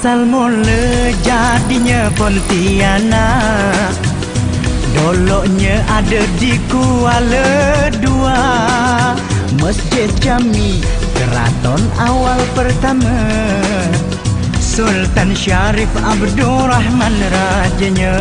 Asal mula jadinya Pontianak, doloknya ada di Kuala Dua. Masjid Jami, keraton awal pertama, Sultan Syarif Abdurrahman rajanya.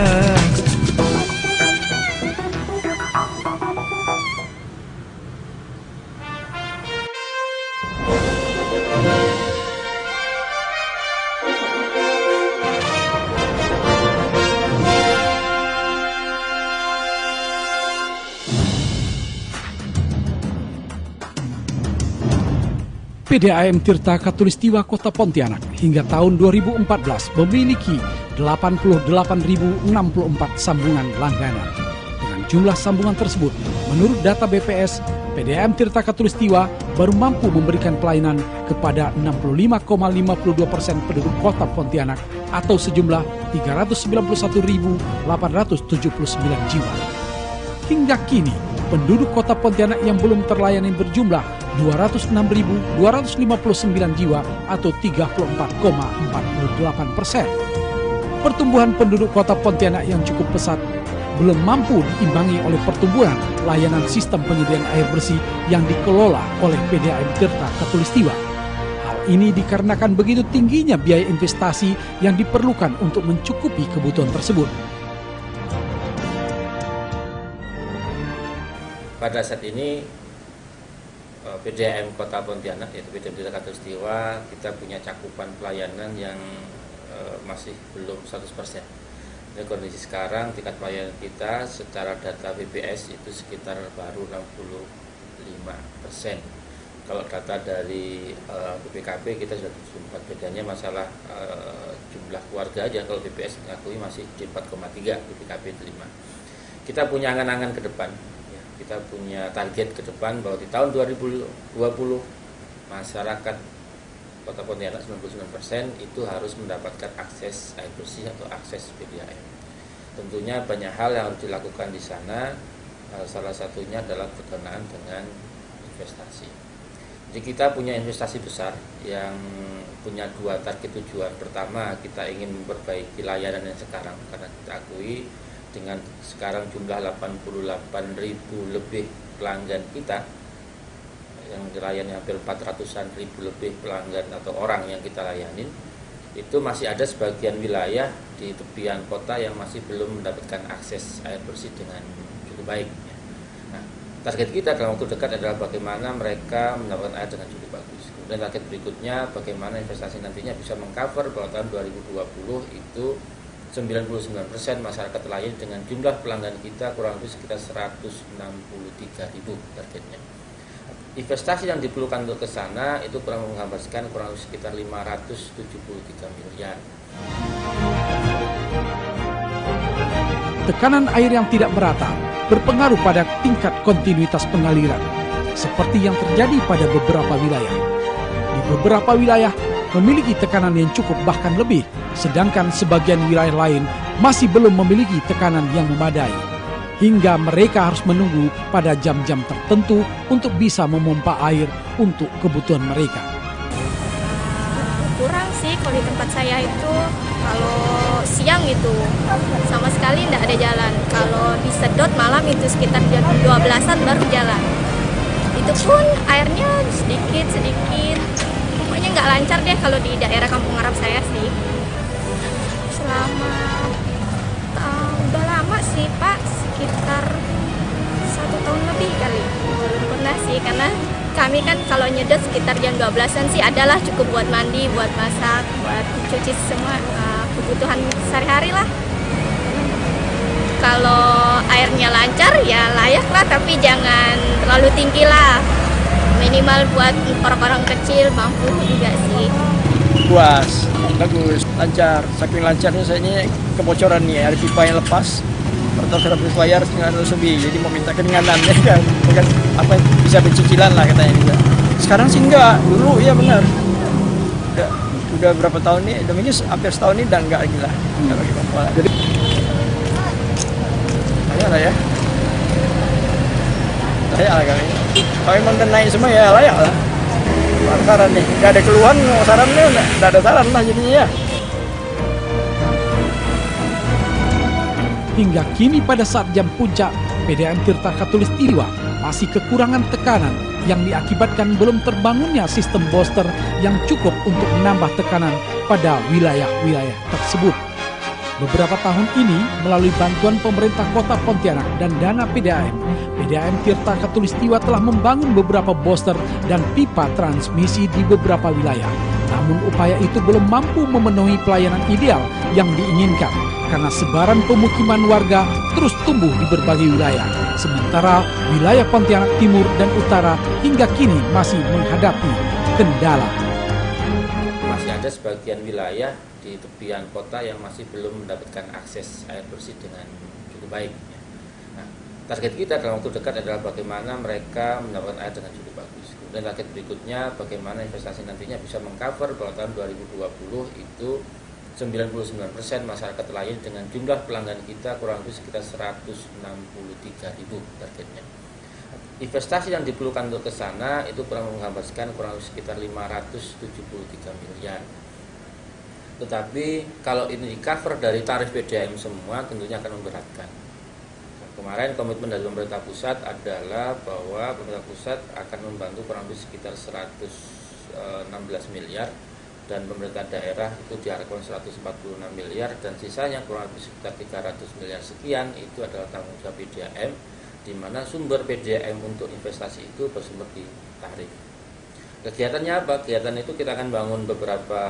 PDAM Tirta Khatulistiwa Kota Pontianak hingga tahun 2014 memiliki 88.064 sambungan langganan. Dengan jumlah sambungan tersebut, menurut data BPS, PDAM Tirta Khatulistiwa baru mampu memberikan pelayanan kepada 65,52% penduduk Kota Pontianak atau sejumlah 391.879 jiwa. Hingga kini, penduduk Kota Pontianak yang belum terlayani berjumlah 206.259 jiwa atau 34,48%. Pertumbuhan penduduk Kota Pontianak yang cukup pesat belum mampu diimbangi oleh pertumbuhan layanan sistem penyediaan air bersih yang dikelola oleh PDAM Tirta Khatulistiwa. Hal ini dikarenakan begitu tingginya biaya investasi yang diperlukan untuk mencukupi kebutuhan tersebut. Pada saat ini PDAM Kota Pontianak, yaitu PDAM Tirta Khatulistiwa, kita punya cakupan pelayanan yang masih belum 100%. Jadi kondisi sekarang tingkat pelayanan kita secara data BPS itu sekitar baru 65%. Kalau data dari BPKP kita sudah 74, bedanya masalah jumlah keluarga aja. Kalau BPS mengakui masih di 4,3, BPKP 5. Kita punya angan-angan ke depan. Kita punya target ke depan bahwa di tahun 2020 masyarakat Kota Pontianak 99% itu harus mendapatkan akses air bersih atau akses PDAM. Tentunya banyak hal yang harus dilakukan di sana. Salah satunya adalah berkenaan dengan investasi. Jadi kita punya investasi besar yang punya dua target tujuan. Pertama, kita ingin memperbaiki layanan yang sekarang karena kita akui dengan sekarang jumlah 88.000 lebih pelanggan kita yang dilayani hampir 400-an ribu lebih pelanggan atau orang yang kita layanin, itu masih ada sebagian wilayah di tepian kota yang masih belum mendapatkan akses air bersih dengan cukup baik. Nah, target kita dalam waktu dekat adalah bagaimana mereka mendapatkan air dengan cukup bagus. Kemudian target berikutnya bagaimana investasi nantinya bisa mengcover bahwa tahun 2020 itu 99% masyarakat terlayani dengan jumlah pelanggan kita kurang lebih sekitar 163.000 targetnya. Investasi yang diperlukan untuk ke sana itu kurang menghabiskan kurang lebih sekitar 573 miliar. Tekanan air yang tidak merata berpengaruh pada tingkat kontinuitas pengaliran, seperti yang terjadi pada beberapa wilayah. Di beberapa wilayah memiliki tekanan yang cukup bahkan lebih, sedangkan sebagian wilayah lain masih belum memiliki tekanan yang memadai. Hingga mereka harus menunggu pada jam-jam tertentu untuk bisa memompa air untuk kebutuhan mereka. Kurang sih kalau di tempat saya itu, kalau siang itu sama sekali tidak ada jalan. Kalau disedot malam itu sekitar jam 12-an baru jalan. Itu pun airnya sedikit. Pokoknya nggak lancar deh kalau di daerah Kampung Arab saya sih. Selama udah lama sih Pak, sekitar 1 tahun lebih kali. Belum pernah sih, karena kami kan kalau nyedot sekitar jam 12-an sih adalah cukup buat mandi, buat masak, buat cuci semua kebutuhan sehari-hari lah. Kalau airnya lancar ya layak lah, tapi jangan terlalu tinggi lah. Minimal buat orang-orang kecil mampu juga sih. Puas, bagus, lancar. Saking lancarnya saya ini kebocoran nih, ada pipa yang lepas. Atau sudah berbayar dengan lebih, jadi mau minta keringanan ya kan, bukan apa bisa bercicilan lah katanya juga. Sekarang sih enggak, dulu ya benar. Udah berapa tahun nih, udah mungkin hampir setahun ini udah enggak lagi lah, enggak lagi apa. Jadi layak lah ya, layak lah kali. Kalau emang udah naik semua ya layak lah. Saran nih, nggak ada keluhan, sarannya nggak ada saran lah jadinya ya. Hingga kini pada saat jam puncak, PDAM Tirta Khatulistiwa masih kekurangan tekanan yang diakibatkan belum terbangunnya sistem booster yang cukup untuk menambah tekanan pada wilayah-wilayah tersebut. Beberapa tahun ini, melalui bantuan pemerintah Kota Pontianak dan dana PDAM Tirta Khatulistiwa telah membangun beberapa booster dan pipa transmisi di beberapa wilayah. Namun upaya itu belum mampu memenuhi pelayanan ideal yang diinginkan karena sebaran pemukiman warga terus tumbuh di berbagai wilayah. Sementara wilayah Pontianak Timur dan Utara hingga kini masih menghadapi kendala. Masih ada sebagian wilayah di tepian kota yang masih belum mendapatkan akses air bersih dengan cukup baik. Nah, target kita dalam waktu dekat adalah bagaimana mereka mendapatkan air dengan cukup bagus. Kemudian target berikutnya bagaimana investasi nantinya bisa mengcover bahwa tahun 2020 itu 99% masyarakat lain dengan jumlah pelanggan kita kurang lebih sekitar 163.000 targetnya. Investasi yang diperlukan untuk ke sana itu kurang menggambarkan kurang lebih sekitar 573 miliar. Tetapi kalau ini di-cover dari tarif PDAM semua tentunya akan memberatkan. Kemarin komitmen dari pemerintah pusat adalah bahwa pemerintah pusat akan membantu kurang lebih sekitar 116 miliar dan pemerintah daerah itu diharapkan 146 miliar dan sisanya kurang lebih sekitar 300 miliar sekian itu adalah tanggung jawab PDAM, di mana sumber PDAM untuk investasi itu bersumber di tarif. Kegiatannya apa? Kegiatan itu kita akan bangun beberapa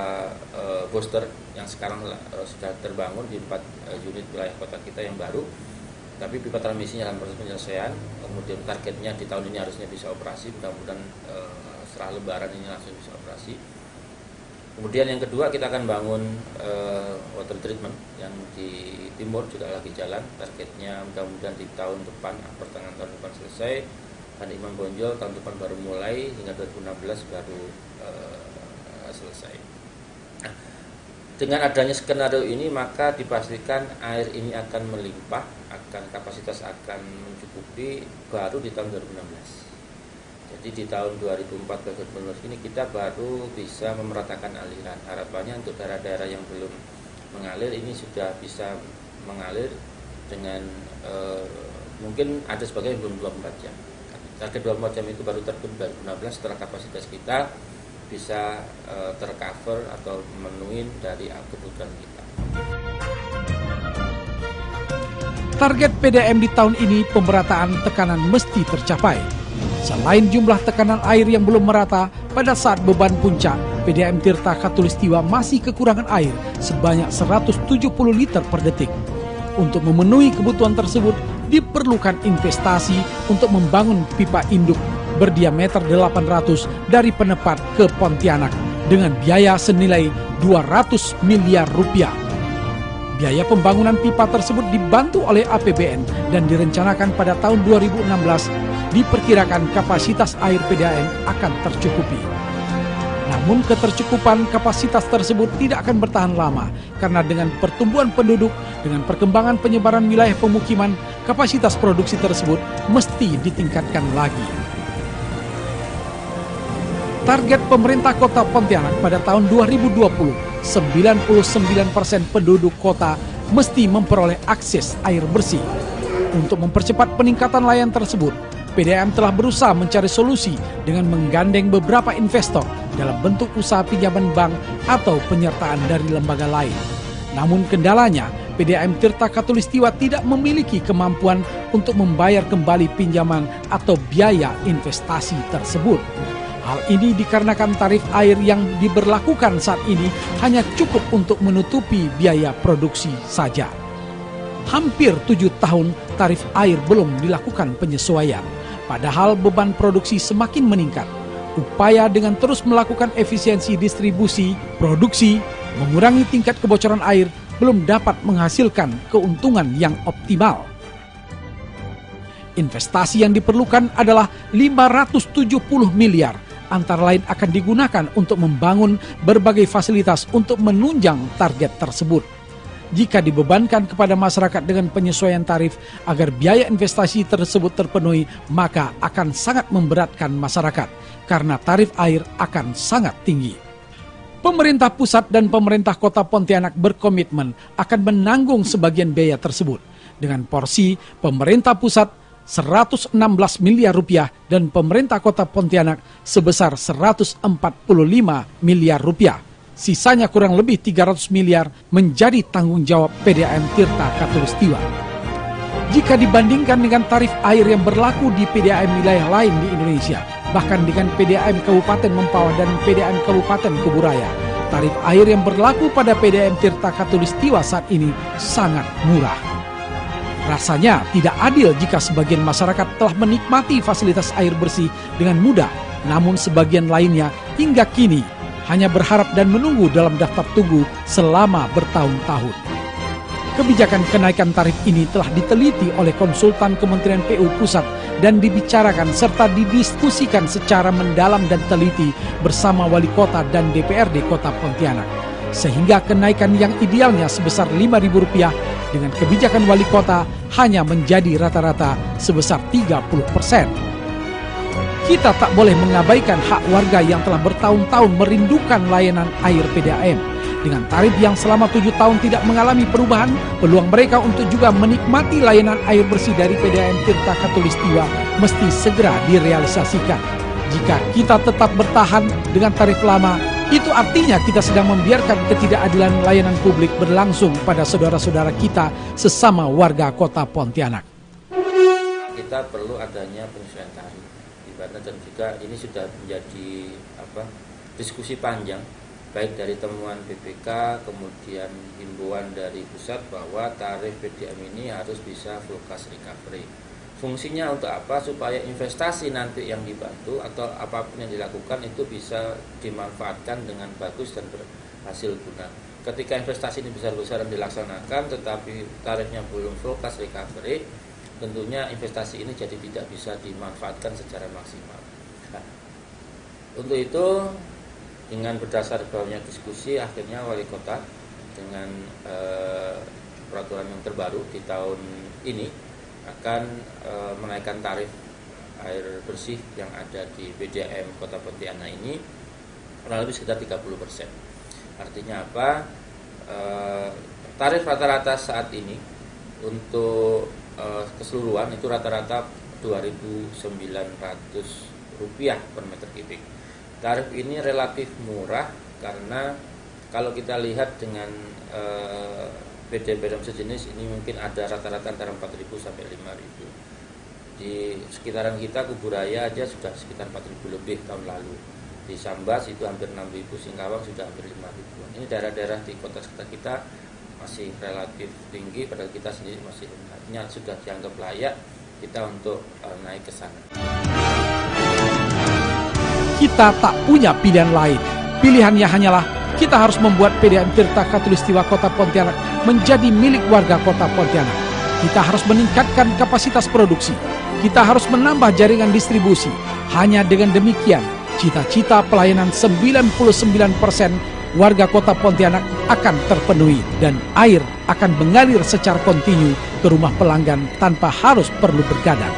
booster yang sekarang sudah terbangun di 4 unit wilayah kota kita yang baru. Tapi pipa transmisinya dalam proses penyelesaian. Kemudian targetnya di tahun ini harusnya bisa operasi. Mudah-mudahan setelah Lebaran ini langsung bisa operasi. Kemudian yang kedua kita akan bangun water treatment yang di timur juga lagi jalan. Targetnya mudah-mudahan di tahun depan, pertengahan tahun depan selesai. Dan Imam Bonjol tahun depan baru mulai hingga 2016 baru selesai. Nah, dengan adanya skenario ini maka dipastikan air ini akan melimpah, kapasitas akan mencukupi baru di tahun 2016. Jadi di tahun 2014-2015 ini kita baru bisa memeratakan aliran. Harapannya untuk daerah-daerah yang belum mengalir ini sudah bisa mengalir dengan mungkin ada sebagian yang belum 24 jam. Target 24 jam itu baru terbit 2016 setelah kapasitas kita bisa tercover atau memenuhi dari kebutuhan kita. Target PDAM di tahun ini pemerataan tekanan mesti tercapai. Selain jumlah tekanan air yang belum merata, pada saat beban puncak, PDAM Tirta Khatulistiwa masih kekurangan air sebanyak 170 liter per detik. Untuk memenuhi kebutuhan tersebut, diperlukan investasi untuk membangun pipa induk berdiameter 800 dari Penepat ke Pontianak dengan biaya senilai 200 miliar rupiah. Biaya pembangunan pipa tersebut dibantu oleh APBN dan direncanakan pada tahun 2016 diperkirakan kapasitas air PDAM akan tercukupi. Namun ketercukupan kapasitas tersebut tidak akan bertahan lama karena dengan pertumbuhan penduduk, dengan perkembangan penyebaran wilayah pemukiman, kapasitas produksi tersebut mesti ditingkatkan lagi. Target pemerintah Kota Pontianak pada tahun 2020, 99% penduduk kota mesti memperoleh akses air bersih. Untuk mempercepat peningkatan layanan tersebut, PDAM telah berusaha mencari solusi dengan menggandeng beberapa investor dalam bentuk usaha pinjaman bank atau penyertaan dari lembaga lain. Namun kendalanya, PDAM Tirta Khatulistiwa tidak memiliki kemampuan untuk membayar kembali pinjaman atau biaya investasi tersebut. Hal ini dikarenakan tarif air yang diberlakukan saat ini hanya cukup untuk menutupi biaya produksi saja. Hampir 7 tahun tarif air belum dilakukan penyesuaian. Padahal beban produksi semakin meningkat. Upaya dengan terus melakukan efisiensi distribusi, produksi, mengurangi tingkat kebocoran air belum dapat menghasilkan keuntungan yang optimal. Investasi yang diperlukan adalah 570 miliar, antara lain akan digunakan untuk membangun berbagai fasilitas untuk menunjang target tersebut. Jika dibebankan kepada masyarakat dengan penyesuaian tarif agar biaya investasi tersebut terpenuhi, maka akan sangat memberatkan masyarakat karena tarif air akan sangat tinggi. Pemerintah pusat dan pemerintah Kota Pontianak berkomitmen akan menanggung sebagian biaya tersebut. dengan porsi pemerintah pusat 116 miliar rupiah dan pemerintah kota Pontianak sebesar 145 miliar rupiah. Sisanya kurang lebih 300 miliar menjadi tanggung jawab PDAM Tirta Khatulistiwa. Jika dibandingkan dengan tarif air yang berlaku di PDAM wilayah lain di Indonesia, bahkan dengan PDAM Kabupaten Mempawah dan PDAM Kabupaten Kuburaya, tarif air yang berlaku pada PDAM Tirta Khatulistiwa saat ini sangat murah. Rasanya tidak adil jika sebagian masyarakat telah menikmati fasilitas air bersih dengan mudah, namun sebagian lainnya hingga kini hanya berharap dan menunggu dalam daftar tunggu selama bertahun-tahun. Kebijakan kenaikan tarif ini telah diteliti oleh konsultan Kementerian PU Pusat dan dibicarakan serta didiskusikan secara mendalam dan teliti bersama wali kota dan DPRD Kota Pontianak. Sehingga kenaikan yang idealnya sebesar Rp5.000 dengan kebijakan wali kota hanya menjadi rata-rata sebesar 30%. Kita tak boleh mengabaikan hak warga yang telah bertahun-tahun merindukan layanan air PDAM. Dengan tarif yang selama 7 tahun tidak mengalami perubahan, peluang mereka untuk juga menikmati layanan air bersih dari PDAM Tirta Khatulistiwa mesti segera direalisasikan. Jika kita tetap bertahan dengan tarif lama, itu artinya kita sedang membiarkan ketidakadilan layanan publik berlangsung pada saudara-saudara kita sesama warga kota Pontianak. Kita perlu adanya penyesuaian tarif, dan juga ini sudah menjadi diskusi panjang, baik dari temuan BPK, kemudian himbauan dari pusat bahwa tarif PDAM ini harus bisa full cost recovery. Fungsinya untuk apa? Supaya investasi nanti yang dibantu atau apapun yang dilakukan itu bisa dimanfaatkan dengan bagus dan berhasil guna. Ketika investasi ini besar-besaran dilaksanakan tetapi tarifnya belum full cost recovery, tentunya investasi ini jadi tidak bisa dimanfaatkan secara maksimal. Nah, untuk itu dengan berdasar banyak diskusi, akhirnya wali kota dengan peraturan yang terbaru di tahun ini akan menaikkan tarif air bersih yang ada di PDAM Kota Pontianak ini kurang lebih sekitar 30%. Artinya apa? Tarif rata-rata saat ini untuk keseluruhan itu rata-rata Rp2.900 per meter kubik. Tarif ini relatif murah karena kalau kita lihat dengan PDAM sejenis ini mungkin ada rata-rata antara 4.000 sampai 5.000. Di sekitaran kita Kuburaya aja sudah sekitar 4.000 lebih tahun lalu. Di Sambas itu hampir 6.000, Singkawang sudah hampir 5.000. Ini daerah-daerah di kota sekitar kita masih relatif tinggi, padahal kita sendiri masih rendah. Sudah dianggap layak kita untuk naik ke sana. Kita tak punya pilihan lain. Pilihannya hanyalah kita harus membuat PDAM Tirta Khatulistiwa Kota Pontianak menjadi milik warga Kota Pontianak. Kita harus meningkatkan kapasitas produksi. Kita harus menambah jaringan distribusi. Hanya dengan demikian, cita-cita pelayanan 99% warga Kota Pontianak akan terpenuhi dan air akan mengalir secara kontinu ke rumah pelanggan tanpa harus perlu bergadang.